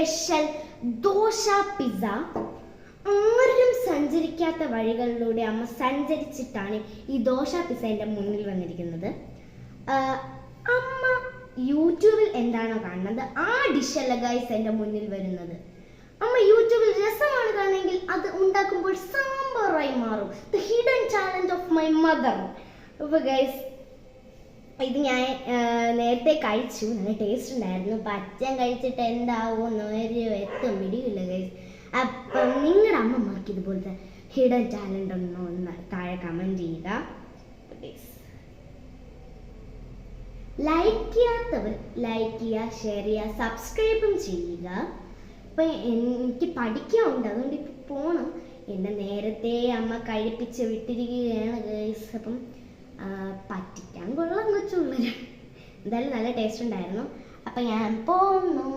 Special dosa pizza. ആരും സഞ്ചരിക്കാത്ത വഴികളിലൂടെ അമ്മ സഞ്ചരിച്ചിട്ടാണ് ഈ ദോശ പിസ്സ എൻ്റെ മുന്നിൽ വന്നിരിക്കുന്നത്. അമ്മ യൂട്യൂബിൽ എന്താണോ കാണുന്നത് ആ ഡിഷല്ല ഗൈസ് എൻ്റെ മുന്നിൽ വരുന്നത്. അമ്മ യൂട്യൂബിൽ രസമാണ് കാണുമെങ്കിൽ അത് ഉണ്ടാക്കുമ്പോൾ സാമ്പാറായി മാറും. The hidden talent of my mother. അപ്പോൾ ഗൈസ് ഇത് ഞാൻ നേരത്തെ കഴിച്ചു, നല്ല ടേസ്റ്റ് ഉണ്ടായിരുന്നു. അപ്പം അച്ഛൻ കഴിച്ചിട്ട് എന്താവുമെന്ന് ഒരു എത്തും പിടിയില്ല ഗൈസ്. അപ്പം നിങ്ങളുടെ അമ്മമാർക്ക് ഇതുപോലത്തെ ഹിഡൻ ടാലന്റ് ഉണ്ടോ എന്ന് താഴെ കമൻറ്റ് ചെയ്യുക. ലൈക്ക് ചെയ്യാത്തവർ ലൈക്ക് ചെയ്യുക, ഷെയർ ചെയ്യുക, സബ്സ്ക്രൈബും ചെയ്യുക. അപ്പം എനിക്ക് പഠിക്കാനുണ്ട്, അതുകൊണ്ട് ഇപ്പം പോകണം. എന്നെ നേരത്തെ അമ്മ കഴിപ്പിച്ച് വിട്ടിരിക്കുകയാണ് ഗൈസ്. അപ്പം പറ്റിക്കാൻ കൊള്ളാം കൊച്ചുള്ളവർ. എന്തായാലും നല്ല ടേസ്റ്റ് ഉണ്ടായിരുന്നു. അപ്പം ഞാൻ പോന്നു.